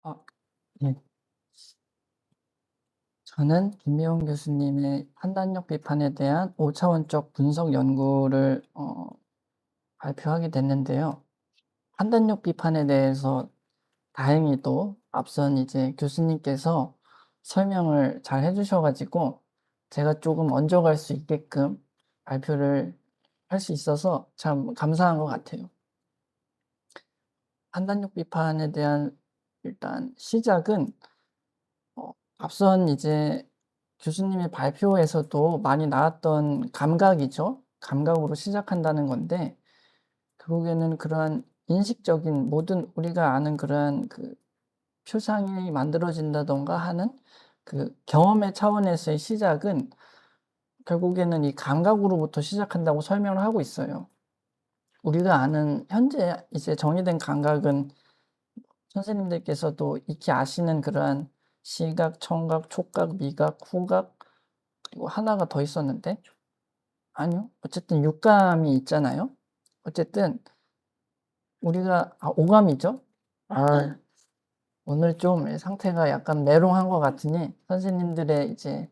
아, 네. 저는 김미용 교수님의 판단력 비판에 대한 5차원적 분석 연구를 발표하게 됐는데요. 판단력 비판에 대해서 다행히도 앞선 이제 교수님께서 설명을 잘 해주셔가지고 제가 조금 얹어갈 수 있게끔 발표를 할 수 있어서 참 감사한 것 같아요. 판단력 비판에 대한 일단 시작은 앞선 이제 교수님의 발표에서도 많이 나왔던 감각이죠. 감각으로 시작한다는 건데, 결국에는 그러한 인식적인 모든 우리가 아는 그러한 그 표상이 만들어진다던가 하는 그 경험의 차원에서의 시작은 결국에는 이 감각으로부터 시작한다고 설명을 하고 있어요. 우리가 아는 현재 이제 정의된 감각은 선생님들께서도 익히 아시는 그러한 시각, 청각, 촉각, 미각, 후각, 그리고 하나가 더 있었는데, 아니요. 어쨌든 육감이 있잖아요. 어쨌든 우리가 오감이죠. 오늘 좀 상태가 약간 메롱한 것 같으니 선생님들의 이제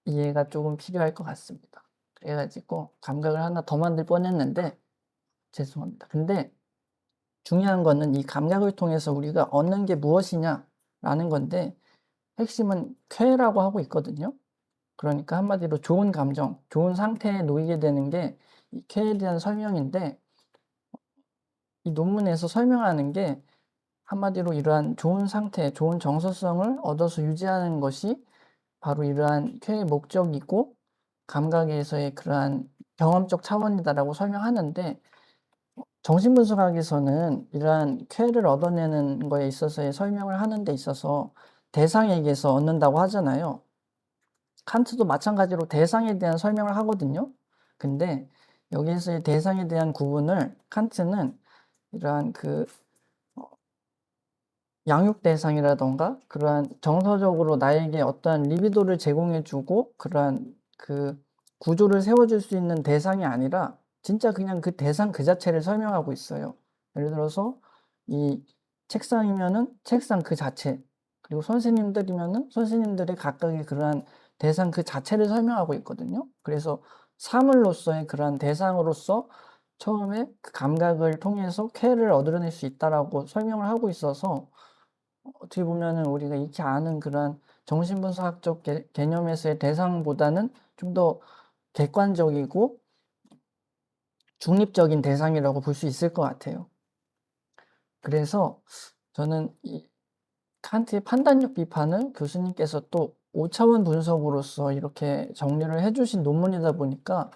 이해가 조금 필요할 것 같습니다. 그래가지고 감각을 하나 더 만들 뻔했는데 죄송합니다. 근데 중요한 거는 이 감각을 통해서 우리가 얻는 게 무엇이냐라는 건데 핵심은 쾌라고 하고 있거든요. 그러니까 한마디로 좋은 감정, 좋은 상태에 놓이게 되는 게 이 쾌에 대한 설명인데, 이 논문에서 설명하는 게 한마디로 이러한 좋은 상태, 좋은 정서성을 얻어서 유지하는 것이 바로 이러한 쾌의 목적이고 감각에서의 그러한 경험적 차원이다라고 설명하는데, 정신분석학에서는 이러한 쾌를 얻어내는 거에 있어서의 설명을 하는 데 있어서 대상에게서 얻는다고 하잖아요. 칸트도 마찬가지로 대상에 대한 설명을 하거든요. 근데 여기에서의 대상에 대한 구분을 칸트는 이러한 그 양육 대상이라던가 그러한 정서적으로 나에게 어떠한 리비도를 제공해주고 그러한 그 구조를 세워줄 수 있는 대상이 아니라 진짜 그냥 그 대상 그 자체를 설명하고 있어요. 예를 들어서 이 책상이면은 책상 그 자체, 그리고 선생님들이면은 선생님들의 각각의 그러한 대상 그 자체를 설명하고 있거든요. 그래서 사물로서의 그러한 대상으로서 처음에 그 감각을 통해서 쾌를 얻어낼 수 있다라고 설명을 하고 있어서 어떻게 보면은 우리가 익히 아는 그런 정신분석학적 개념에서의 대상보다는 좀 더 객관적이고 중립적인 대상이라고 볼 수 있을 것 같아요. 그래서 저는 이 칸트의 판단력 비판을 교수님께서 또 5차원 분석으로서 이렇게 정리를 해주신 논문이다 보니까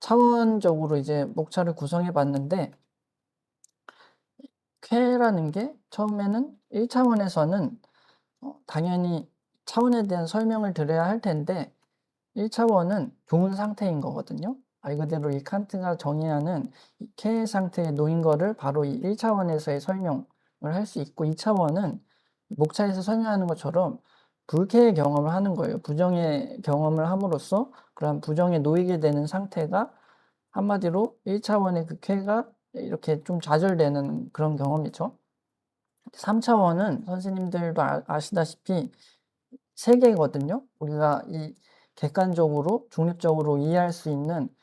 차원적으로 이제 목차를 구성해 봤는데, 쾌라는 게 처음에는 1차원에서는 당연히 차원에 대한 설명을 드려야 할 텐데 1차원은 좋은 상태인 거거든요. 말 그대로 이 칸트가 정의하는 이 쾌의 상태에 놓인 거를 바로 이 1차원에서의 설명을 할 수 있고, 2차원은 목차에서 설명하는 것처럼 불쾌의 경험을 하는 거예요. 부정의 경험을 함으로써 그런 부정에 놓이게 되는 상태가 한마디로 1차원의 그 쾌가 이렇게 좀 좌절되는 그런 경험이죠. 3차원은 선생님들도 아시다시피 세계거든요. 우리가 이 객관적으로 중립적으로 이해할 수 있는,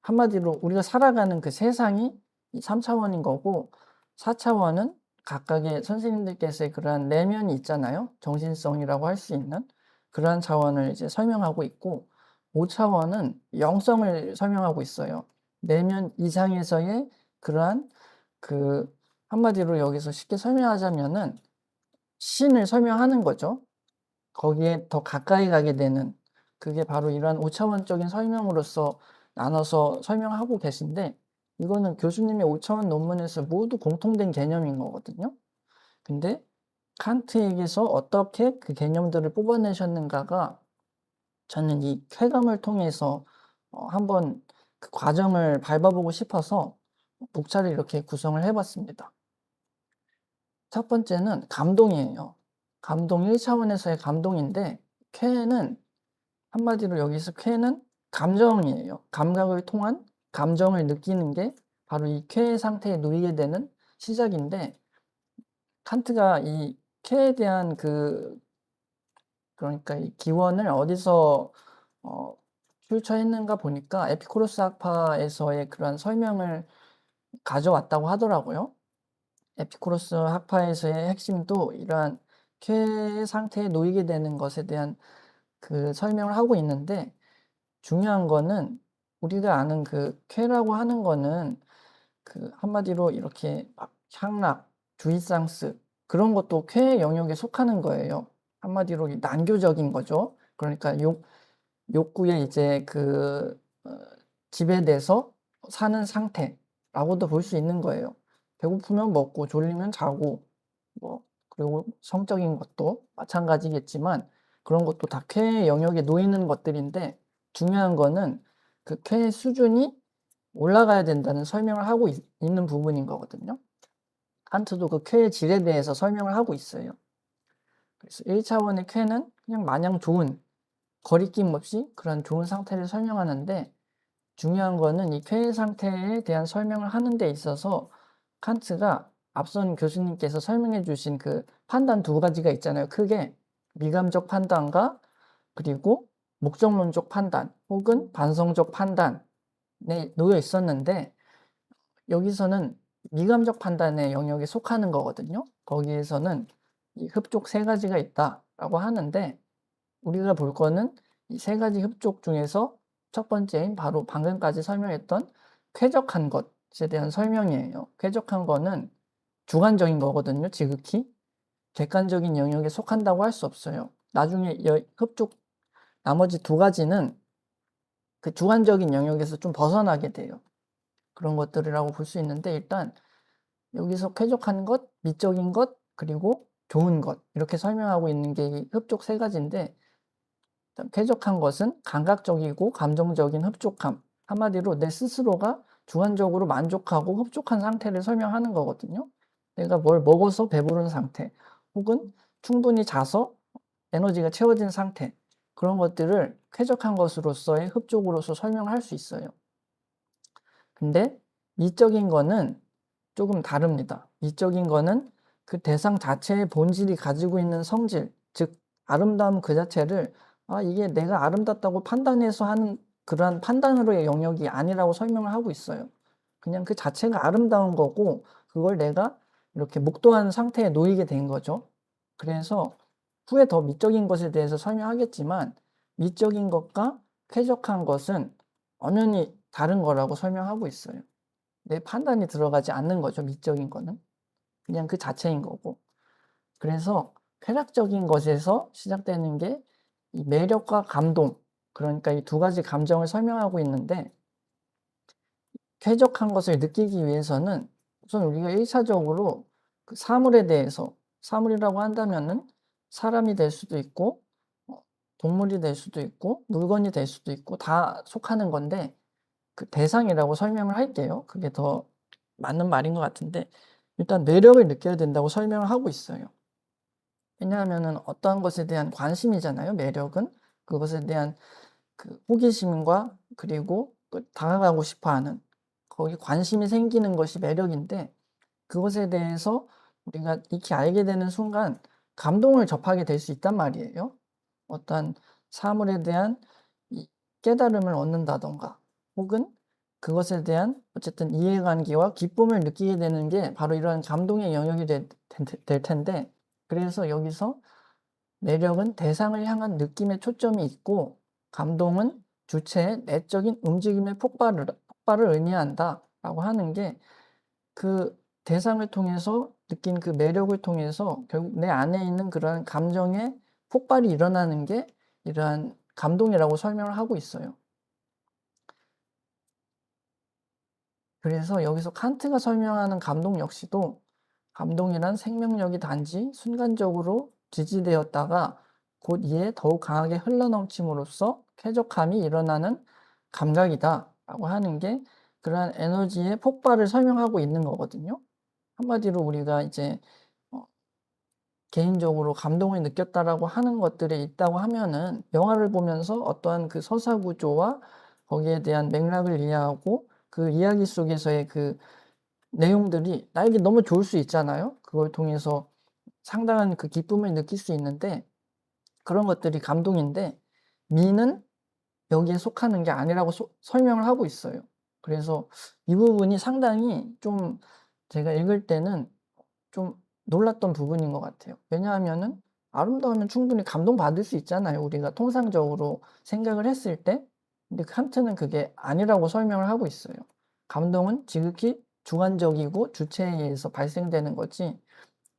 한마디로 우리가 살아가는 그 세상이 이 3차원인 거고, 4차원은 각각의 선생님들께서의 그러한 내면이 있잖아요. 정신성이라고 할 수 있는 그러한 차원을 이제 설명하고 있고, 5차원은 영성을 설명하고 있어요. 내면 이상에서의 그러한 그 한마디로 여기서 쉽게 설명하자면은 신을 설명하는 거죠. 거기에 더 가까이 가게 되는, 그게 바로 이러한 5차원적인 설명으로서 나눠서 설명하고 계신데, 이거는 교수님의 5차원 논문에서 모두 공통된 개념인 거거든요. 근데 칸트에게서 어떻게 그 개념들을 뽑아내셨는가가 저는 이 쾌감을 통해서 한번 그 과정을 밟아보고 싶어서 목차를 이렇게 구성을 해봤습니다. 첫 번째는 감동이에요. 감동 1차원에서의 감동인데, 쾌는 한마디로 여기서 쾌는 감정이에요. 감각을 통한 감정을 느끼는 게 바로 이 쾌의 상태에 놓이게 되는 시작인데, 칸트가 이 쾌에 대한 그러니까 이 기원을 어디서 출처했는가 보니까 에피쿠로스 학파에서의 그런 설명을 가져왔다고 하더라고요. 에피쿠로스 학파에서의 핵심도 이러한 쾌의 상태에 놓이게 되는 것에 대한 그 설명을 하고 있는데, 중요한 거는 우리가 아는 그 쾌라고 하는 거는 그 한마디로 이렇게 막 향락, 주이상스 그런 것도 쾌의 영역에 속하는 거예요. 한마디로 난교적인 거죠. 그러니까 욕구에 이제 지배돼서 사는 상태라고도 볼 수 있는 거예요. 배고프면 먹고 졸리면 자고 뭐 그리고 성적인 것도 마찬가지겠지만 그런 것도 다 쾌의 영역에 놓이는 것들인데, 중요한 거는 그 쾌의 수준이 올라가야 된다는 설명을 하고 있는 부분인 거거든요. 칸트도 그 쾌의 질에 대해서 설명을 하고 있어요. 그래서 1차원의 쾌는 그냥 마냥 좋은, 거리낌 없이 그런 좋은 상태를 설명하는데, 중요한 거는 이 쾌의 상태에 대한 설명을 하는 데 있어서 칸트가 앞선 교수님께서 설명해 주신 그 판단 두 가지가 있잖아요. 크게 미감적 판단과 그리고 목적론적 판단 혹은 반성적 판단에 놓여 있었는데, 여기서는 미감적 판단의 영역에 속하는 거거든요. 거기에서는 이 흡족 세 가지가 있다라고 하는데, 우리가 볼 거는 이 세 가지 흡족 중에서 첫 번째인 바로 방금까지 설명했던 쾌적한 것에 대한 설명이에요. 쾌적한 거는 주관적인 거거든요. 지극히 객관적인 영역에 속한다고 할 수 없어요. 나중에 흡족 나머지 두 가지는 그 주관적인 영역에서 좀 벗어나게 돼요. 그런 것들이라고 볼 수 있는데, 일단 여기서 쾌적한 것, 미적인 것, 그리고 좋은 것 이렇게 설명하고 있는 게 이 흡족 세 가지인데, 쾌적한 것은 감각적이고 감정적인 흡족함, 한마디로 내 스스로가 주관적으로 만족하고 흡족한 상태를 설명하는 거거든요. 내가 뭘 먹어서 배부른 상태 혹은 충분히 자서 에너지가 채워진 상태, 그런 것들을 쾌적한 것으로서의 흡족으로서 설명할 수 있어요. 근데 미적인 거는 조금 다릅니다. 미적인 거는 그 대상 자체의 본질이 가지고 있는 성질, 즉 아름다움 그 자체를 이게 내가 아름답다고 판단해서 하는 그러한 판단으로의 영역이 아니라고 설명을 하고 있어요. 그냥 그 자체가 아름다운 거고 그걸 내가 이렇게 목도한 상태에 놓이게 된 거죠. 그래서 후에 더 미적인 것에 대해서 설명하겠지만, 미적인 것과 쾌적한 것은 엄연히 다른 거라고 설명하고 있어요. 내 판단이 들어가지 않는 거죠. 미적인 거는 그냥 그 자체인 거고. 그래서 쾌락적인 것에서 시작되는 게 이 매력과 감동, 그러니까 이 두 가지 감정을 설명하고 있는데, 쾌적한 것을 느끼기 위해서는 우선 우리가 1차적으로 그 사물에 대해서, 사물이라고 한다면은 사람이 될 수도 있고 동물이 될 수도 있고 물건이 될 수도 있고 다 속하는 건데, 그 대상이라고 설명을 할게요. 그게 더 맞는 말인 것 같은데, 일단 매력을 느껴야 된다고 설명을 하고 있어요. 왜냐하면은 어떠한 것에 대한 관심이잖아요. 매력은 그것에 대한 그 호기심과 그리고 다가가고 싶어하는, 거기 관심이 생기는 것이 매력인데, 그것에 대해서 우리가 익히 알게 되는 순간 감동을 접하게 될 수 있단 말이에요. 어떠한 사물에 대한 이 깨달음을 얻는다던가 혹은 그것에 대한 어쨌든 이해관계와 기쁨을 느끼게 되는 게 바로 이런 감동의 영역이 될 텐데, 그래서 여기서 매력은 대상을 향한 느낌에 초점이 있고 감동은 주체의 내적인 움직임의 폭발을 의미한다라고 하는 게, 그 대상을 통해서 느낀 그 매력을 통해서 결국 내 안에 있는 그러한 감정의 폭발이 일어나는 게 이러한 감동이라고 설명을 하고 있어요. 그래서 여기서 칸트가 설명하는 감동 역시도, 감동이란 생명력이 단지 순간적으로 지지되었다가 곧 이에 더욱 강하게 흘러넘침으로써 쾌적함이 일어나는 감각이다라고 하는 게 그러한 에너지의 폭발을 설명하고 있는 거거든요. 한마디로 우리가 이제 개인적으로 감동을 느꼈다라고 하는 것들이 있다고 하면은, 영화를 보면서 어떠한 그 서사 구조와 거기에 대한 맥락을 이해하고 그 이야기 속에서의 그 내용들이 나에게 너무 좋을 수 있잖아요. 그걸 통해서 상당한 그 기쁨을 느낄 수 있는데 그런 것들이 감동인데 미는 여기에 속하는 게 아니라고 설명을 하고 있어요. 그래서 이 부분이 상당히 좀 제가 읽을 때는 좀 놀랐던 부분인 것 같아요. 왜냐하면은 아름다우면 충분히 감동받을 수 있잖아요, 우리가 통상적으로 생각을 했을 때. 근데 칸트는 그게 아니라고 설명을 하고 있어요. 감동은 지극히 주관적이고 주체에 의해서 발생되는 거지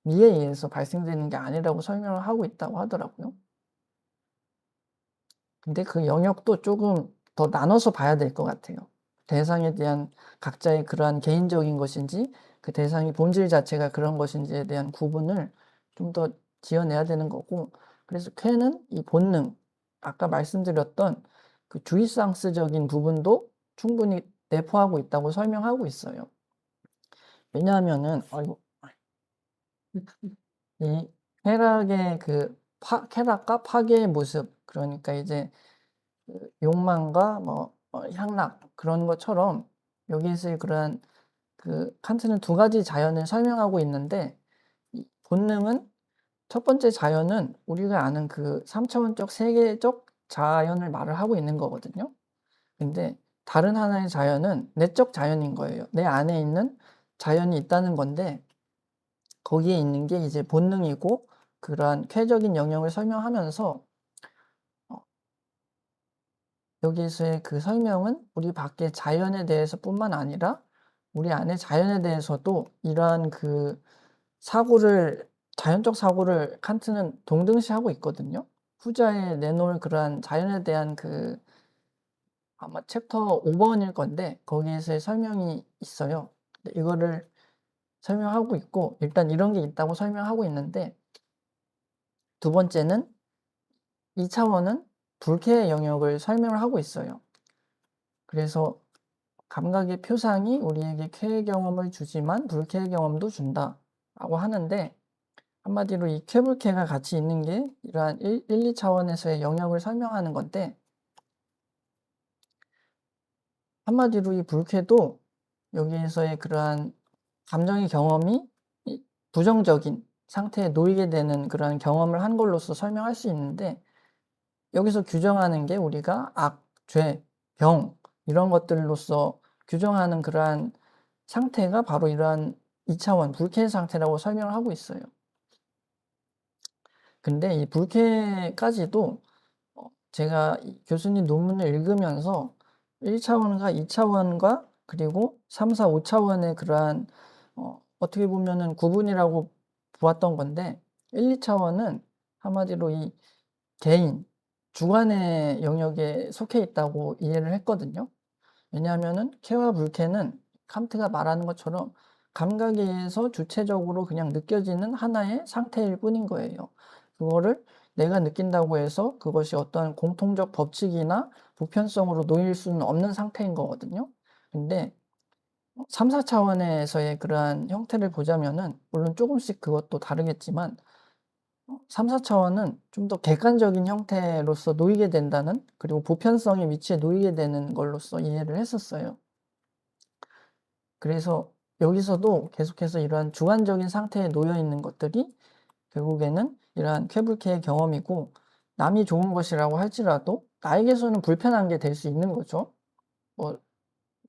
미에 의해서 발생되는 게 아니라고 설명을 하고 있다고 하더라고요. 근데 그 영역도 조금 더 나눠서 봐야 될 것 같아요. 대상에 대한 각자의 그러한 개인적인 것인지 그 대상의 본질 자체가 그런 것인지에 대한 구분을 좀 더 지어내야 되는 거고 그래서 쾌는 이 본능 아까 말씀드렸던 그 주이상스적인 부분도 충분히 내포하고 있다고 설명하고 있어요. 왜냐하면은 이 쾌락의 쾌락과 파괴의 모습 그러니까 이제 그 욕망과 향락 그런 것처럼 여기에서의 그러한 그 칸트는 두 가지 자연을 설명하고 있는데 이 본능은 첫 번째 자연은 우리가 아는 그 3차원적 세계적 자연을 말을 하고 있는 거거든요. 근데 다른 하나의 자연은 내적 자연인 거예요. 내 안에 있는 자연이 있다는 건데 거기에 있는 게 이제 본능이고 그러한 쾌적인 영역을 설명하면서 여기에서의 그 설명은 우리 밖의 자연에 대해서뿐만 아니라 우리 안의 자연에 대해서도 이러한 그 자연적 사고를 칸트는 동등시하고 있거든요. 후자에 내놓을 그러한 자연에 대한 아마 챕터 5번일 건데 거기에서의 설명이 있어요. 이거를 설명하고 있고 일단 이런 게 있다고 설명하고 있는데 두 번째는 2차원은 불쾌의 영역을 설명을 하고 있어요. 그래서 감각의 표상이 우리에게 쾌의 경험을 주지만 불쾌의 경험도 준다라고 하는데 한마디로 이 쾌불쾌가 같이 있는 게 이러한 1, 2차원에서의 영역을 설명하는 건데 한마디로 이 불쾌도 여기에서의 그러한 감정의 경험이 부정적인 상태에 놓이게 되는 그러한 경험을 한 걸로서 설명할 수 있는데 여기서 규정하는 게 우리가 악, 죄, 병 이런 것들로서 규정하는 그러한 상태가 바로 이러한 2차원 불쾌 상태라고 설명을 하고 있어요. 근데 이 불쾌까지도 제가 교수님 논문을 읽으면서 1차원과 2차원과 그리고 3, 4, 5차원의 그러한 어떻게 보면은 구분이라고 보았던 건데 1, 2차원은 한마디로 이 개인, 주관의 영역에 속해 있다고 이해를 했거든요. 왜냐하면은 쾌와 불쾌는 칸트가 말하는 것처럼 감각에 의해서 주체적으로 그냥 느껴지는 하나의 상태일 뿐인 거예요. 그거를 내가 느낀다고 해서 그것이 어떠한 공통적 법칙이나 보편성으로 놓일 수는 없는 상태인 거거든요. 근데 3, 4차원에서의 그러한 형태를 보자면은 물론 조금씩 그것도 다르겠지만 3, 4차원은 좀 더 객관적인 형태로서 놓이게 된다는 그리고 보편성의 위치에 놓이게 되는 걸로서 이해를 했었어요. 그래서 여기서도 계속해서 이러한 주관적인 상태에 놓여 있는 것들이 결국에는 이러한 쾌불쾌의 경험이고 남이 좋은 것이라고 할지라도 나에게서는 불편한 게 될 수 있는 거죠. 뭐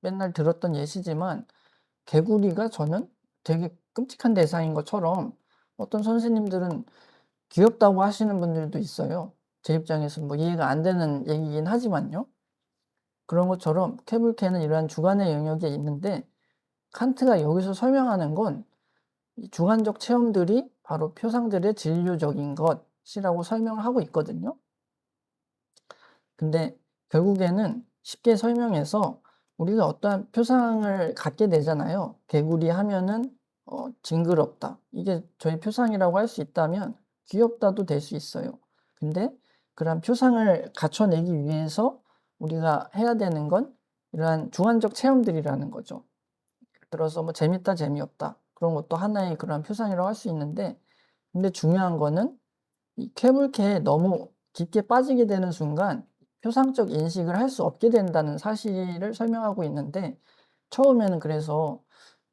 맨날 들었던 예시지만 개구리가 저는 되게 끔찍한 대상인 것처럼 어떤 선생님들은 귀엽다고 하시는 분들도 있어요. 제 입장에서는 뭐 이해가 안 되는 얘기긴 하지만요. 그런 것처럼 쾌불쾌는 이러한 주관의 영역에 있는데 칸트가 여기서 설명하는 건 이 주관적 체험들이 바로 표상들의 진료적인 것이라고 설명을 하고 있거든요. 근데 결국에는 쉽게 설명해서 우리가 어떠한 표상을 갖게 되잖아요. 개구리 하면은 징그럽다. 이게 저희 표상이라고 할 수 있다면 귀엽다도 될 수 있어요. 근데 그런 표상을 갖춰내기 위해서 우리가 해야 되는 건 이러한 주관적 체험들이라는 거죠. 들어서 뭐 재밌다, 재미없다. 그런 것도 하나의 그런 표상이라고 할 수 있는데 근데 중요한 거는 이 쾌불쾌에 너무 깊게 빠지게 되는 순간 표상적 인식을 할 수 없게 된다는 사실을 설명하고 있는데 처음에는 그래서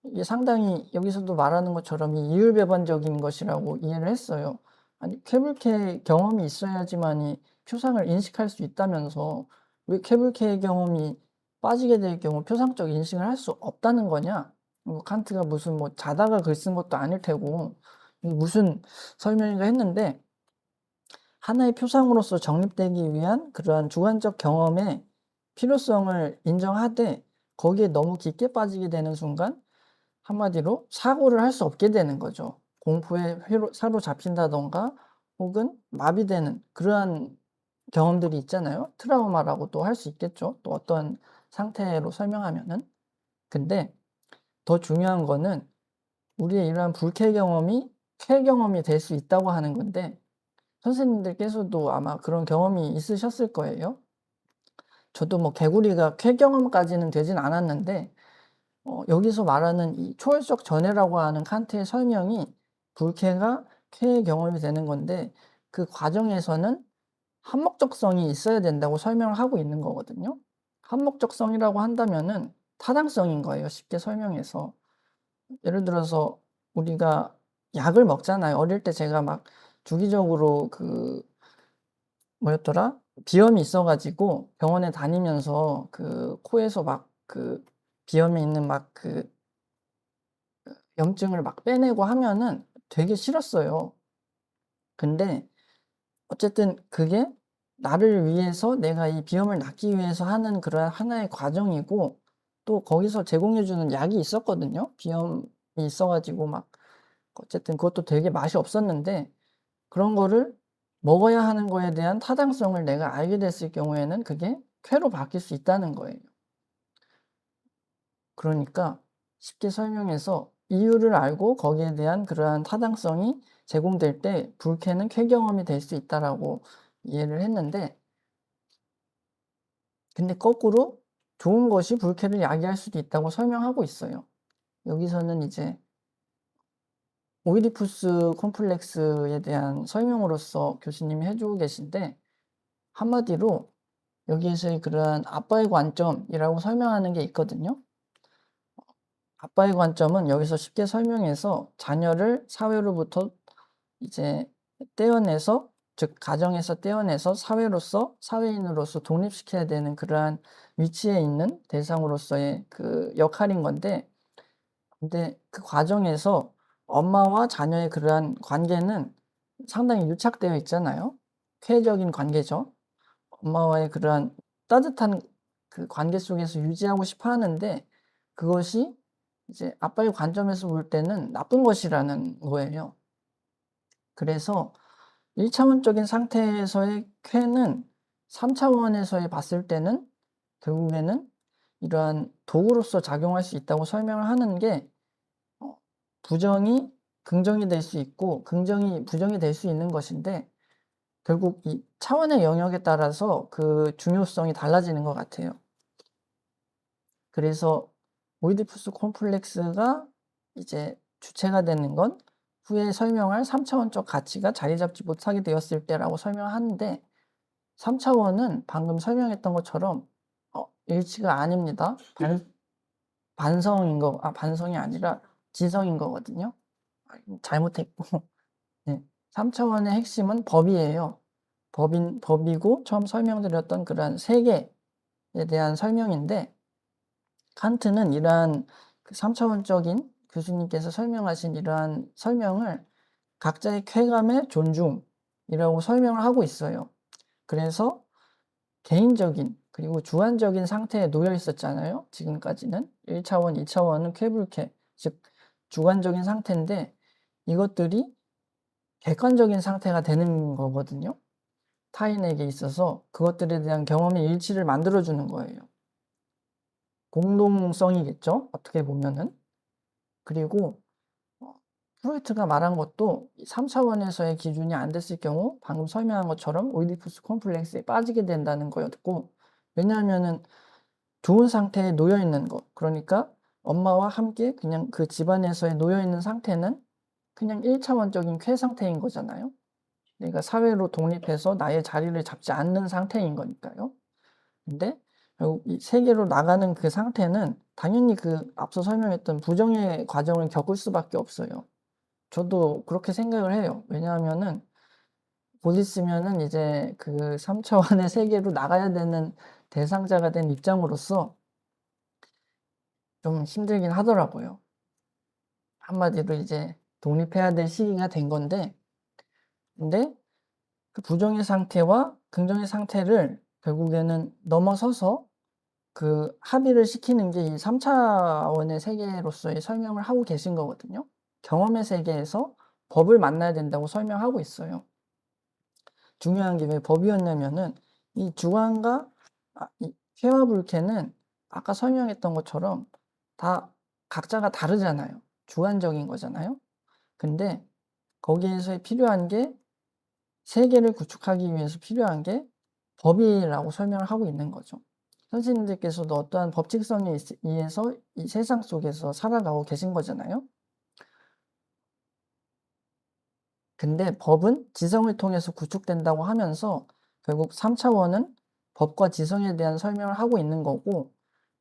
이게 상당히 여기서도 말하는 것처럼 이 이율배반적인 것이라고 이해를 했어요. 아니 쾌불쾌 경험이 있어야지만이 표상을 인식할 수 있다면서 왜 쾌불쾌 경험이 빠지게 될 경우 표상적 인식을 할 수 없다는 거냐? 칸트가 무슨 뭐 자다가 글 쓴 것도 아닐 테고 이게 무슨 설명인가 했는데 하나의 표상으로서 정립되기 위한 그러한 주관적 경험의 필요성을 인정하되 거기에 너무 깊게 빠지게 되는 순간 한마디로 사고를 할 수 없게 되는 거죠. 공포에 사로잡힌다던가 혹은 마비되는 그러한 경험들이 있잖아요. 트라우마라고도 할 수 있겠죠. 또 어떤 상태로 설명하면은. 근데 더 중요한 거는 우리의 이러한 불쾌 경험이 쾌 경험이 될 수 있다고 하는 건데 선생님들께서도 아마 그런 경험이 있으셨을 거예요. 저도 뭐 개구리가 쾌 경험까지는 되진 않았는데 여기서 말하는 이 초월적 전해라고 하는 칸트의 설명이 불쾌가 쾌의 경험이 되는 건데 그 과정에서는 한목적성이 있어야 된다고 설명을 하고 있는 거거든요. 한목적성이라고 한다면은 타당성인 거예요, 쉽게 설명해서. 예를 들어서 우리가 약을 먹잖아요. 어릴 때 제가 막 주기적으로 그 뭐였더라? 비염이 있어 가지고 병원에 다니면서 그 코에서 막 그 비염이 있는 막 그 염증을 막 빼내고 하면은 되게 싫었어요. 근데 어쨌든 그게 나를 위해서 내가 이 비염을 낫기 위해서 하는 그러한 하나의 과정이고 또 거기서 제공해 주는 약이 있었거든요. 비염이 있어 가지고 막 어쨌든 그것도 되게 맛이 없었는데 그런 거를 먹어야 하는 거에 대한 타당성을 내가 알게 됐을 경우에는 그게 쾌로 바뀔 수 있다는 거예요. 그러니까 쉽게 설명해서 이유를 알고 거기에 대한 그러한 타당성이 제공될 때 불쾌는 쾌 경험이 될 수 있다라고 이해를 했는데 근데 거꾸로 좋은 것이 불쾌를 야기할 수도 있다고 설명하고 있어요. 여기서는 이제 오이디푸스 콤플렉스에 대한 설명으로서 교수님이 해 주고 계신데 한마디로 여기에서의 그러한 아빠의 관점이라고 설명하는 게 있거든요. 아빠의 관점은 여기서 쉽게 설명해서 자녀를 사회로부터 이제 떼어내서 즉 가정에서 떼어내서 사회로서 사회인으로서 독립시켜야 되는 그러한 위치에 있는 대상으로서의 그 역할인 건데 근데 그 과정에서 엄마와 자녀의 그러한 관계는 상당히 유착되어 있잖아요. 쾌적인 관계죠. 엄마와의 그러한 따뜻한 그 관계 속에서 유지하고 싶어 하는데 그것이 이제 아빠의 관점에서 볼 때는 나쁜 것이라는 거예요. 그래서 1 차원적인 상태에서의 쾌는 3 차원에서의 봤을 때는 결국에는 이러한 도구로서 작용할 수 있다고 설명을 하는 게 부정이 긍정이 될 수 있고 긍정이 부정이 될 수 있는 것인데 결국 이 차원의 영역에 따라서 그 중요성이 달라지는 것 같아요. 그래서 오이디푸스 콤플렉스가 이제 주체가 되는 건 후에 설명할 3 차원적 가치가 자리 잡지 못하게 되었을 때라고 설명하는데 3 차원은 방금 설명했던 것처럼 일치가 아닙니다. 반성인 거 반성이 아니라 지성인 거거든요. 잘못했고 네. 3 차원의 핵심은 법이에요. 법이고 처음 설명드렸던 그러한 세계에 대한 설명인데 칸트는 이러한 그 3 차원적인 교수님께서 설명하신 이러한 설명을 각자의 쾌감의 존중이라고 설명을 하고 있어요. 그래서 개인적인 그리고 주관적인 상태에 놓여 있었잖아요. 지금까지는 1 차원, 2 차원은 쾌불쾌 즉 주관적인 상태인데 이것들이 객관적인 상태가 되는 거거든요. 타인에게 있어서 그것들에 대한 경험의 일치를 만들어 주는 거예요. 공동성이겠죠, 어떻게 보면은. 그리고 프로이트가 말한 것도 3 차원에서의 기준이 안 됐을 경우 방금 설명한 것처럼 오이디푸스 콤플렉스에 빠지게 된다는 거였고 왜냐하면은 좋은 상태에 놓여 있는 것 그러니까 엄마와 함께 그냥 그 집안에서의 놓여 있는 상태는 그냥 1 차원적인 쾌 상태인 거잖아요. 내가 사회로 독립해서 나의 자리를 잡지 않는 상태인 거니까요. 근데 결국 이 세계로 나가는 그 상태는 당연히 그 앞서 설명했던 부정의 과정을 겪을 수밖에 없어요. 저도 그렇게 생각을 해요. 왜냐하면은 곧 있으면은 이제 그 3 차원의 세계로 나가야 되는 대상자가 된 입장으로서 좀 힘들긴 하더라고요. 한마디로 이제 독립해야 될 시기가 된 건데, 근데 그 부정의 상태와 긍정의 상태를 결국에는 넘어서서 그 합의를 시키는 게 이 3 차원의 세계로서의 설명을 하고 계신 거거든요. 경험의 세계에서 법을 만나야 된다고 설명하고 있어요. 중요한 게 왜 법이었냐면은 이 주관과 이 쾌와 불쾌는 아까 설명했던 것처럼 다 각자가 다르잖아요. 주관적인 거잖아요. 근데 거기에서 필요한 게 세계를 구축하기 위해서 필요한 게 법이라고 설명을 하고 있는 거죠. 선생님들께서도 어떠한 법칙성에 의해서 이 세상 속에서 살아가고 계신 거잖아요. 근데 법은 지성을 통해서 구축된다고 하면서 결국 3 차원은 법과 지성에 대한 설명을 하고 있는 거고,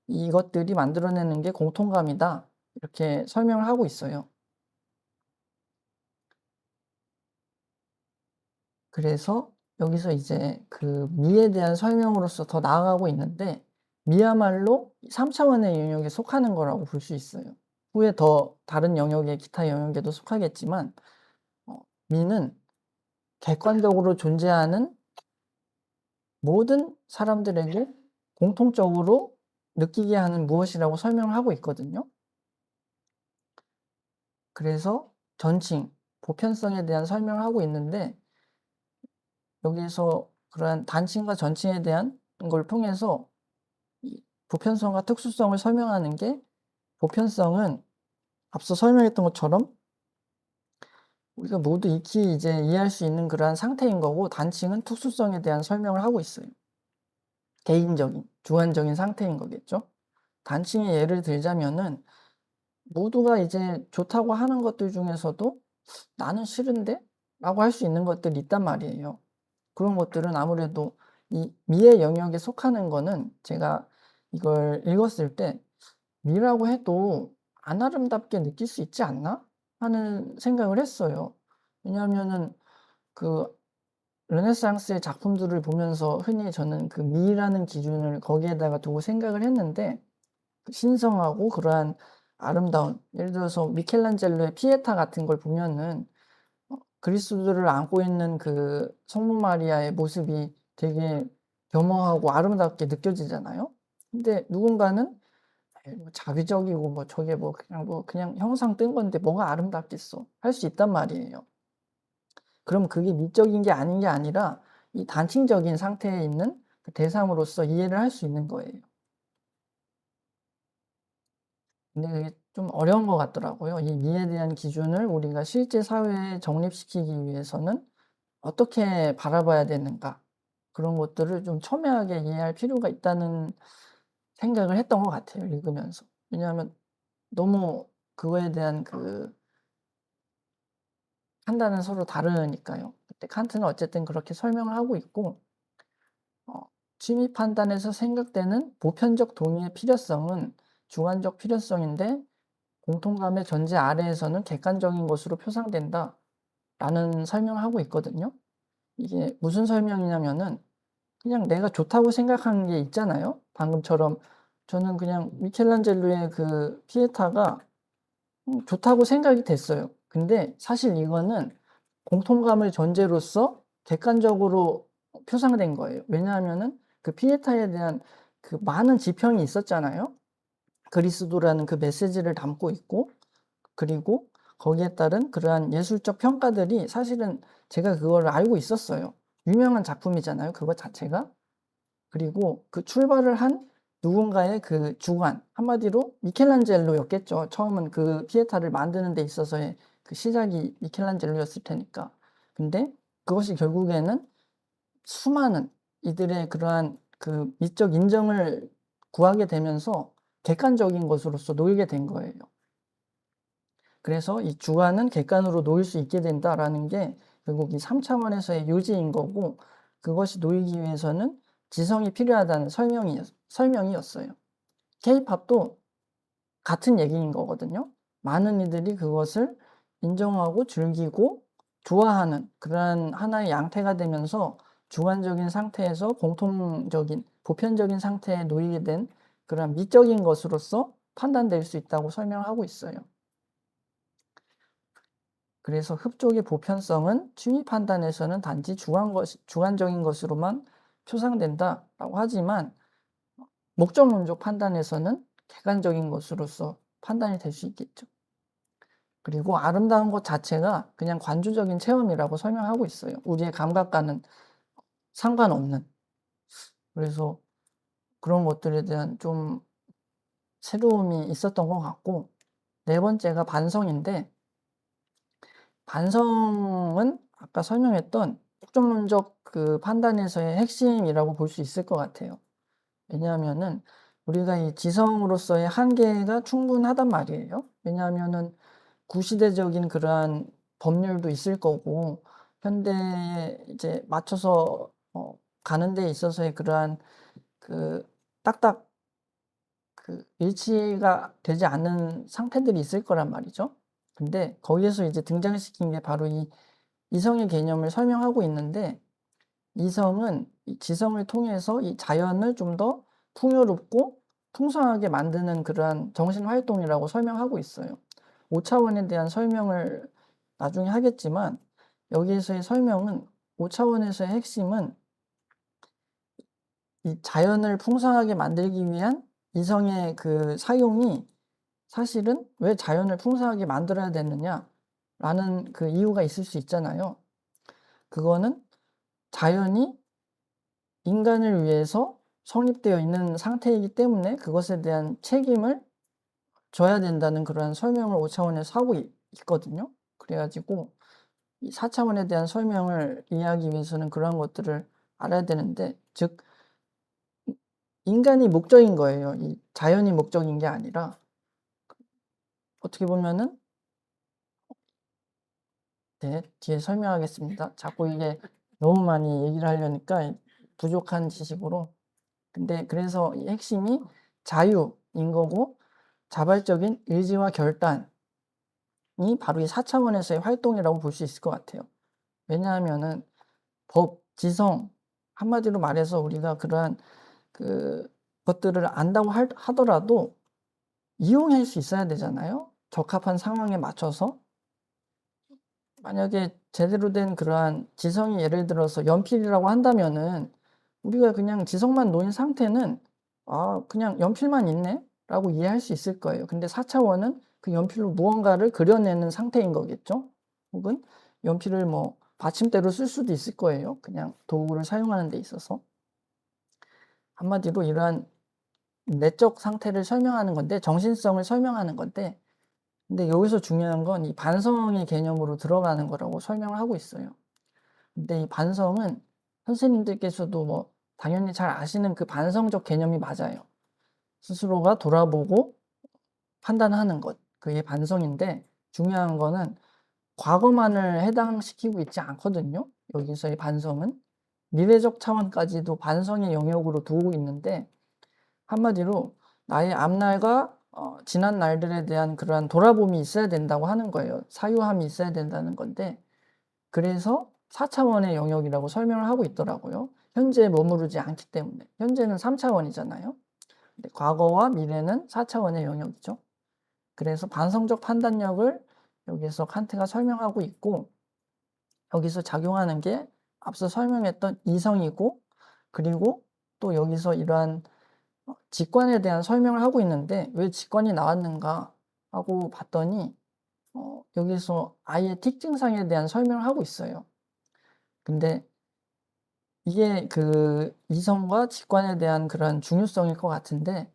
이것들이 만들어내는 게 공통감이다, 이렇게 설명을 하고 있어요. 그래서 여기서 이제 그 미에 대한 설명으로서 더 나아가고 있는데, 미야말로 3 차원의 영역에 속하는 거라고 볼 수 있어요. 후에 더 다른 영역에, 기타 영역에도 속하겠지만 미는 객관적으로 존재하는 모든 사람들에게 공통적으로 느끼게 하는 무엇이라고 설명을 하고 있거든요. 그래서 전칭, 보편성에 대한 설명을 하고 있는데, 여기에서 그러한 단칭과 전칭에 대한 걸 통해서 이 보편성과 특수성을 설명하는 게, 보편성은 앞서 설명했던 것처럼 우리가 모두 익히 이제 이해할 수 있는 그러한 상태인 거고, 단칭은 특수성에 대한 설명을 하고 있어요. 개인적인, 주관적인 상태인 거겠죠. 단칭의 예를 들자면은 모두가 이제 좋다고 하는 것들 중에서도 '나는 싫은데?' 라고 할 수 있는 것들이 있단 말이에요. 그런 것들은 아무래도 이 미의 영역에 속하는 거는, 제가 이걸 읽었을 때 '미라고 해도 안 아름답게 느낄 수 있지 않나?' 하는 생각을 했어요. 왜냐하면은 그 르네상스의 작품들을 보면서 흔히 저는 그 미라는 기준을 거기에다가 두고 생각을 했는데, 그 신성하고 그러한 아름다운, 예를 들어서 미켈란젤로의 피에타 같은 걸 보면은 그리스도를 안고 있는 그 성모 마리아의 모습이 되게 겸허하고 아름답게 느껴지잖아요. 근데 누군가는 '에이 뭐 자비적이고 뭐 저게 뭐 그냥 형상 뜬 건데 뭐가 아름답겠어.' 할 수 있단 말이에요. 그럼 그게 미적인 게 아닌 게 아니라 이 단칭적인 상태에 있는 그 대상으로서 이해를 할 수 있는 거예요. 근데 그게 좀 어려운 것 같더라고요. 이 미에 대한 기준을 우리가 실제 사회에 정립시키기 위해서는 어떻게 바라봐야 되는가, 그런 것들을 좀 첨예하게 이해할 필요가 있다는 생각을 했던 것 같아요, 읽으면서. 왜냐하면 너무 그거에 대한 그 판단은 서로 다르니까요. 근데 칸트는 어쨌든 그렇게 설명을 하고 있고, 어 취미 판단에서 생각되는 보편적 동의의 필요성은 주관적 필요성인데 공통감의 전제 아래에서는 객관적인 것으로 표상된다라는 설명을 하고 있거든요. 이게 무슨 설명이냐면은 그냥 내가 좋다고 생각하는 게 있잖아요. 방금처럼 저는 그냥 미켈란젤로의 그 피에타가 좋다고 생각이 됐어요. 근데 사실 이거는 공통감의 전제로서 객관적으로 표상된 거예요. 왜냐하면은 그 피에타에 대한 그 많은 지평이 있었잖아요. 그리스도라는 그 메시지를 담고 있고, 그리고 거기에 따른 그러한 예술적 평가들이, 사실은 제가 그거를 알고 있었어요. 유명한 작품이잖아요, 그거 자체가. 그리고 그 출발을 한 누군가의 그 주관, 한마디로 미켈란젤로였겠죠. 처음은 그 피에타를 만드는 데 있어서의 그 시작이 미켈란젤로였을 테니까. 근데 그것이 결국에는 수많은 이들의 그러한 그 미적 인정을 구하게 되면서 객관적인 것으로서 놓이게 된 거예요. 그래서 이 주관은 객관으로 놓일 수 있게 된다라는 게 결국 이 3 차원에서의 요지인 거고, 그것이 놓이기 위해서는 지성이 필요하다는 설명이었어요. 케이팝도 같은 얘기인 거거든요. 많은 이들이 그것을 인정하고 즐기고 좋아하는 그러한 하나의 양태가 되면서 주관적인 상태에서 공통적인 보편적인 상태에 놓이게 된 그런 미적인 것으로서 판단될 수 있다고 설명하고 있어요. 그래서 흡족의 보편성은 취미 판단에서는 단지 주관적인 것으로만 표상된다라고 하지만 목적론적 판단에서는 객관적인 것으로서 판단이 될 수 있겠죠. 그리고 아름다운 것 자체가 그냥 관주적인 체험이라고 설명하고 있어요. 우리의 감각과는 상관없는. 그래서 그런 것들에 대한 좀 새로움이 있었던 것 같고, 네 번째가 반성인데, 반성은 아까 설명했던 목적론적 그 판단에서의 핵심이라고 볼 수 있을 것 같아요. 왜냐하면은 우리가 이 지성으로서의 한계가 충분하단 말이에요. 왜냐하면은 구시대적인 그러한 법률도 있을 거고 현대에 이제 맞춰서 가는 데 있어서의 그러한 그 딱딱 그 일치가 되지 않는 상태들이 있을 거란 말이죠. 근데 거기에서 이제 등장시킨 게 바로 이 이성의 개념을 설명하고 있는데, 이성은 이 지성을 통해서 이 자연을 좀 더 풍요롭고 풍성하게 만드는 그러한 정신 활동이라고 설명하고 있어요. 5차원에 대한 설명을 나중에 하겠지만 여기에서의 설명은 5차원에서의 핵심은 이 자연을 풍성하게 만들기 위한 이성의 그 사용이 사실은 왜 자연을 풍성하게 만들어야 되느냐라는 그 이유가 있을 수 있잖아요. 그거는 자연이 인간을 위해서 성립되어 있는 상태이기 때문에 그것에 대한 책임을 져야 된다는 그런 설명을 5차원에서 하고 있거든요. 그래가지고 이 4차원에 대한 설명을 이해하기 위해서는 그런 것들을 알아야 되는데, 즉 인간이 목적인 거예요. 이 자연이 목적인 게 아니라. 어떻게 보면은 네, 뒤에 설명하겠습니다. 자꾸 이게 너무 많이 얘기를 하려니까 부족한 지식으로. 근데 그래서 이 핵심이 자유인 거고, 자발적인 의지와 결단이 바로 이 4차원에서의 활동이라고 볼 수 있을 것 같아요. 왜냐하면은 법, 지성, 한마디로 말해서 우리가 그러한 그 것들을 안다고 하더라도 이용할 수 있어야 되잖아요. 적합한 상황에 맞춰서. 만약에 제대로 된 그러한 지성이 예를 들어서 연필이라고 한다면은 우리가 그냥 지성만 놓인 상태는 그냥 연필만 있네? 라고 이해할 수 있을 거예요. 근데 4차원은 그 연필로 무언가를 그려내는 상태인 거겠죠? 혹은 연필을 뭐 받침대로 쓸 수도 있을 거예요. 그냥 도구를 사용하는 데 있어서. 한마디로 이러한 내적 상태를 설명하는 건데, 정신성을 설명하는 건데, 근데 여기서 중요한 건 이 반성의 개념으로 들어가는 거라고 설명을 하고 있어요. 근데 이 반성은 선생님들께서도 뭐 당연히 잘 아시는 그 반성적 개념이 맞아요. 스스로가 돌아보고 판단하는 것, 그게 반성인데, 중요한 거는 과거만을 해당시키고 있지 않거든요. 여기서의 반성은 미래적 차원까지도 반성의 영역으로 두고 있는데, 한마디로 나의 앞날과 지난 날들에 대한 그러한 돌아봄이 있어야 된다고 하는 거예요. 사유함이 있어야 된다는 건데, 그래서 4차원의 영역이라고 설명을 하고 있더라고요. 현재에 머무르지 않기 때문에. 현재는 3차원이잖아요. 근데 과거와 미래는 4차원의 영역이죠. 그래서 반성적 판단력을 여기서 칸트가 설명하고 있고, 여기서 작용하는 게 앞서 설명했던 이성이고, 그리고 또 여기서 이러한 직관에 대한 설명을 하고 있는데, 왜 직관이 나왔는가 하고 봤더니 여기서 아예 특징상에 대한 설명을 하고 있어요. 근데 이게 그 이성과 직관에 대한 그런 중요성일 것 같은데,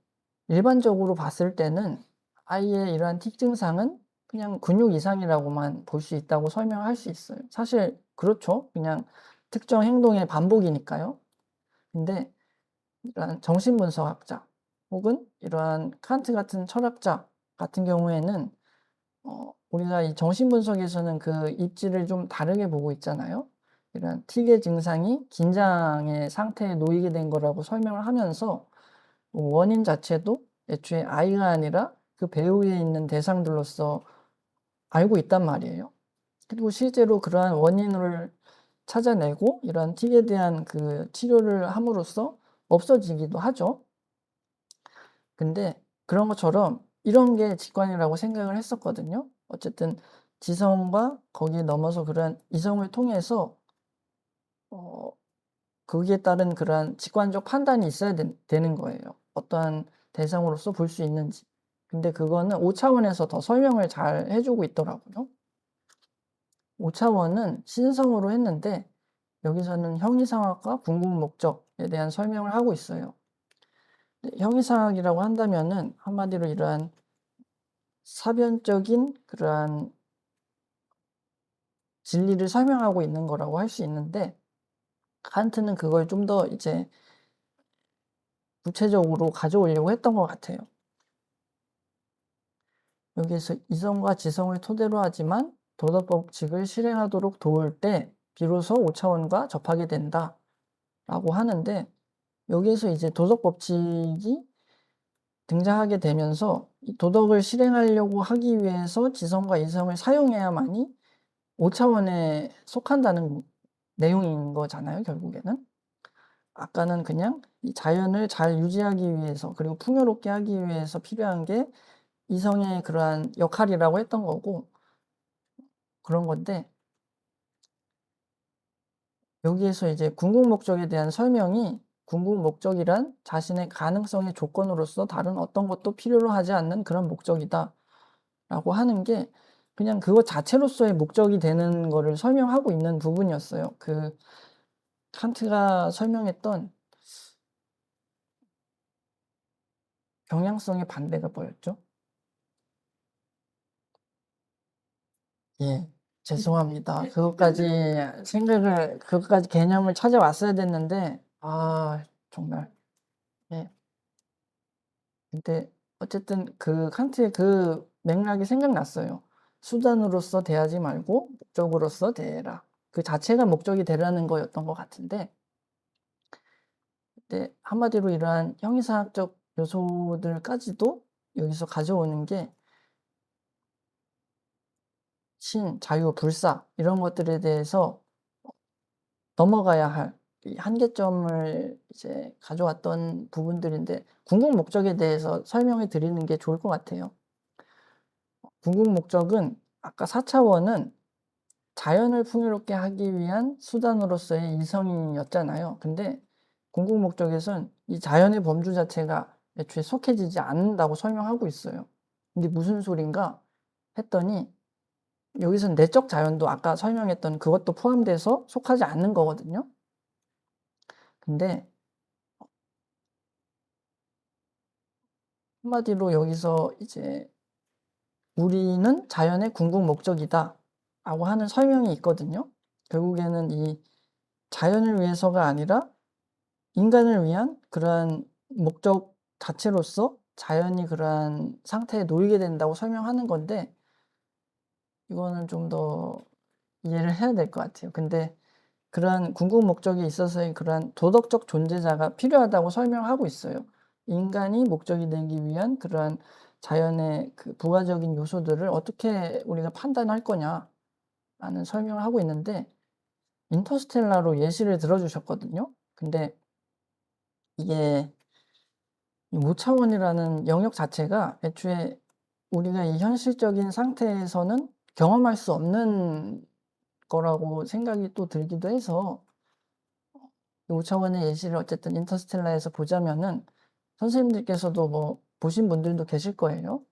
일반적으로 봤을 때는 아이의 이러한 특징상은 그냥 근육 이상이라고만 볼 수 있다고 설명할 수 있어요. 사실 그렇죠. 그냥 특정 행동의 반복이니까요. 근데 이러한 정신분석학자 혹은 이러한 칸트 같은 철학자 같은 경우에는 우리가 이 정신분석에서는 그 입지를 좀 다르게 보고 있잖아요. 이런 틱의 증상이 긴장의 상태에 놓이게 된 거라고 설명을 하면서 원인 자체도 애초에 아이가 아니라 그 배후에 있는 대상들로서 알고 있단 말이에요. 그리고 실제로 그러한 원인을 찾아내고 이러한 틱에 대한 그 치료를 함으로써 없어지기도 하죠. 근데 그런 것처럼 이런 게 직관이라고 생각을 했었거든요. 어쨌든 지성과 거기에 넘어서 그러한 이성을 통해서 거기에 따른 그러한 직관적 판단이 있어야 되는 거예요. 어떠한 대상으로서 볼 수 있는지. 근데 그거는 5차원에서 더 설명을 잘 해주고 있더라고요. 5차원은 신성으로 했는데 여기서는 형이상학과 궁극목적에 대한 설명을 하고 있어요. 형이상학이라고 한다면은 한마디로 이러한 사변적인 그러한 진리를 설명하고 있는 거라고 할 수 있는데 칸트는 그걸 좀 더 이제 구체적으로 가져오려고 했던 것 같아요. 여기에서 이성과 지성을 토대로 하지만 도덕 법칙을 실행하도록 도울 때 비로소 5차원과 접하게 된다 라고 하는데 여기에서 이제 도덕 법칙이 등장하게 되면서 이 도덕을 실행하려고 하기 위해서 지성과 이성을 사용해야만이 5차원에 속한다는 내용인 거잖아요, 결국에는. 아까는 그냥 이 자연을 잘 유지하기 위해서 그리고 풍요롭게 하기 위해서 필요한 게 이성의 그러한 역할이라고 했던 거고 그런 건데 여기에서 이제 궁극 목적에 대한 설명이 궁극 목적이란 자신의 가능성의 조건으로서 다른 어떤 것도 필요로 하지 않는 그런 목적이다 라고 하는 게 그냥 그것 자체로서의 목적이 되는 거를 설명하고 있는 부분이었어요. 그 칸트가 설명했던 경향성의 반대가 뭐였죠? 예, 죄송합니다. 그것까지 개념을 찾아왔어야 됐는데, 정말. 예. 근데 어쨌든 그 칸트의 그 맥락이 생각났어요. 수단으로서 대하지 말고 목적으로서 대해라. 그 자체가 목적이 되라는 거였던 것 같은데, 근데 한마디로 이러한 형이상학적 요소들까지도 여기서 가져오는 게 신, 자유, 불사 이런 것들에 대해서 넘어가야 할 이 한계점을 이제 가져왔던 부분들인데 궁극 목적에 대해서 설명을 드리는 게 좋을 것 같아요. 궁극 목적은 아까 4차원은 자연을 풍요롭게 하기 위한 수단으로서의 이성이었잖아요. 근데 궁극 목적에선 이 자연의 범주 자체가 애초에 속해지지 않는다고 설명하고 있어요. 근데 무슨 소린가 했더니 여기선 내적 자연도 아까 설명했던 그것도 포함돼서 속하지 않는 거거든요. 근데 한마디로 여기서 이제 우리는 자연의 궁극 목적이다 라고 하는 설명이 있거든요. 결국에는 이 자연을 위해서가 아니라 인간을 위한 그러한 목적 자체로서 자연이 그러한 상태에 놓이게 된다고 설명하는 건데 이거는 좀 더 이해를 해야 될 것 같아요. 근데 그러한 궁극 목적에 있어서의 그러한 도덕적 존재자가 필요하다고 설명하고 있어요. 인간이 목적이 되기 위한 그러한 자연의 그 부가적인 요소들을 어떻게 우리가 판단할 거냐라는 설명을 하고 있는데 인터스텔라로 예시를 들어주셨거든요. 근데 이게 5차원이라는 영역 자체가 애초에 우리가 이 현실적인 상태에서는 경험할 수 없는 거라고 생각이 또 들기도 해서 5차원의 예시를 어쨌든 인터스텔라에서 보자면은 선생님들께서도 뭐 보신 분들도 계실 거예요.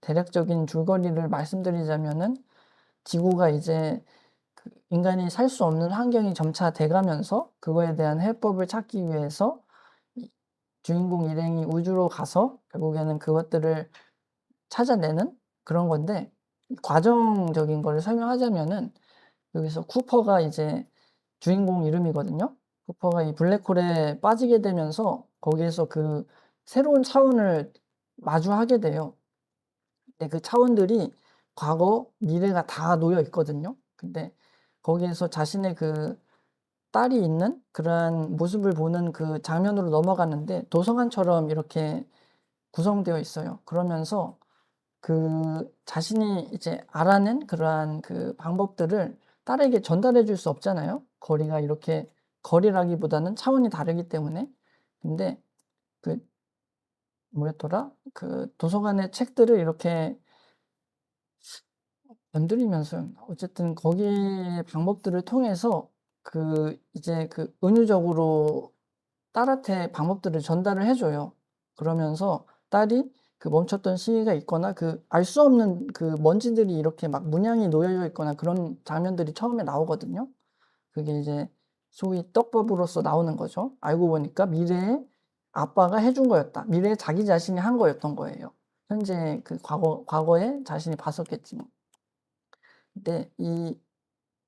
대략적인 줄거리를 말씀드리자면은 지구가 이제 그 인간이 살 수 없는 환경이 점차 돼가면서 그거에 대한 해법을 찾기 위해서 주인공 일행이 우주로 가서 결국에는 그것들을 찾아내는 그런 건데 과정적인 거를 설명하자면은 여기서 쿠퍼가 이제 주인공 이름이거든요. 쿠퍼가 이 블랙홀에 빠지게 되면서 거기에서 그 새로운 차원을 마주하게 돼요. 근데 그 차원들이 과거, 미래가 다 놓여 있거든요. 근데 거기에서 자신의 그 딸이 있는 그러한 모습을 보는 그 장면으로 넘어가는데 도서관처럼 이렇게 구성되어 있어요. 그러면서 자신이 이제 알아낸 그러한 그 방법들을 딸에게 전달해 줄 수 없잖아요. 거리가 이렇게 거리라기보다는 차원이 다르기 때문에. 근데 그 뭐였더라? 도서관의 책들을 이렇게 건드리면서 어쨌든 거기의 방법들을 통해서 이제 은유적으로 딸한테 방법들을 전달을 해 줘요. 그러면서 딸이 멈췄던 시기가 있거나 알 수 없는 먼지들이 이렇게 막 문양이 놓여져 있거나 그런 장면들이 처음에 나오거든요. 그게 이제 소위 떡밥으로서 나오는 거죠. 알고 보니까 미래에 아빠가 해준 거였다. 미래에 자기 자신이 한 거였던 거예요. 현재 과거에 자신이 봤었겠지만. 근데 이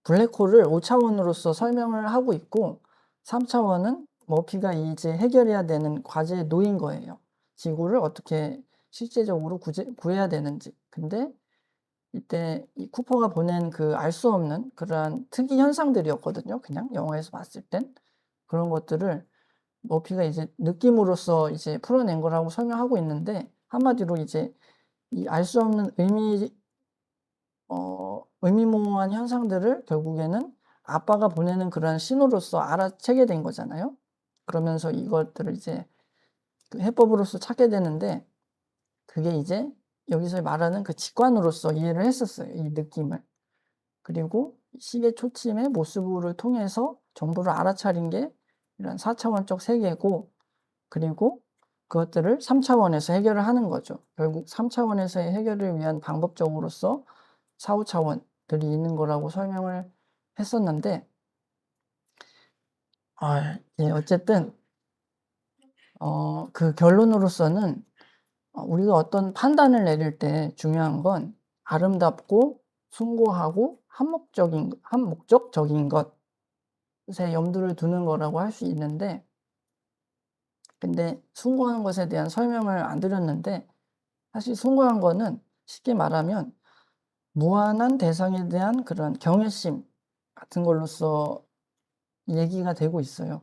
블랙홀을 5 차원으로서 설명을 하고 있고 3 차원은 머피가 이제 해결해야 되는 과제에 놓인 거예요. 지구를 어떻게 실제적으로 구해야 되는지. 근데 이때 이 쿠퍼가 보낸 알 수 없는 그러한 특이 현상들이었거든요, 그냥 영화에서 봤을 땐. 그런 것들을 머피가 이제 느낌으로써 이제 풀어낸 거라고 설명하고 있는데 한마디로 이제 이 알 수 없는 의미모호한 현상들을 결국에는 아빠가 보내는 그런 신호로서 알아채게 된 거잖아요. 그러면서 이것들을 이제 해법으로서 찾게 되는데 그게 이제 여기서 말하는 직관으로서 이해를 했었어요, 이 느낌을. 그리고 시계 초침의 모습을 통해서 정보를 알아차린 게 이런 4 차원적 세계고 그리고 그것들을 3 차원에서 해결을 하는 거죠. 결국 3 차원에서의 해결을 위한 방법적으로서 4-5 차원들이 있는 거라고 설명을 했었는데 예, 어쨌든 결론으로서는 우리가 어떤 판단을 내릴 때 중요한 건 아름답고 숭고하고 한목적적인 것에 염두를 두는 거라고 할 수 있는데 근데 숭고한 것에 대한 설명을 안 드렸는데 사실 숭고한 거는 쉽게 말하면 무한한 대상에 대한 그런 경외심 같은 걸로써 얘기가 되고 있어요.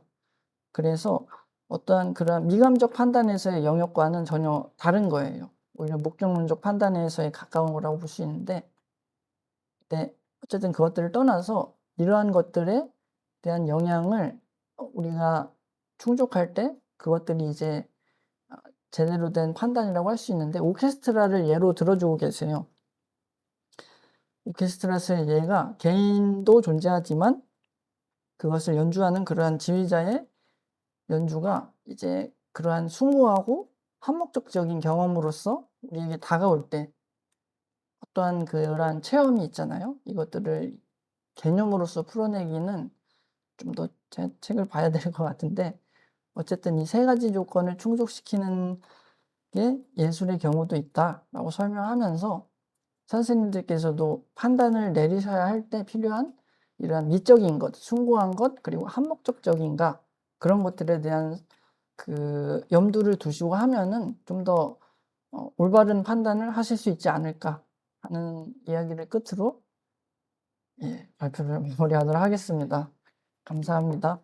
그래서 어떠한 그런 미감적 판단에서의 영역과는 전혀 다른 거예요. 오히려 목적론적 판단에서에 가까운 거라고 볼 수 있는데 네, 어쨌든 그것들을 떠나서 이러한 것들에 대한 영향을 우리가 충족할 때 그것들이 이제 제대로 된 판단이라고 할 수 있는데 오케스트라를 예로 들어주고 계세요. 오케스트라의 예가 개인도 존재하지만 그것을 연주하는 그러한 지휘자의 연주가 이제 그러한 숭고하고 한목적적인 경험으로서 우리에게 다가올 때 어떠한 그러한 체험이 있잖아요. 이것들을 개념으로서 풀어내기는 좀 더 책을 봐야 될 것 같은데 어쨌든 이 세 가지 조건을 충족시키는 게 예술의 경우도 있다라고 설명하면서 선생님들께서도 판단을 내리셔야 할 때 필요한 이러한 미적인 것, 숭고한 것, 그리고 한목적적인가 그런 것들에 대한 염두를 두시고 하면은 좀 더 올바른 판단을 하실 수 있지 않을까 하는 이야기를 끝으로 예, 발표를 마무리하도록 하겠습니다. 감사합니다.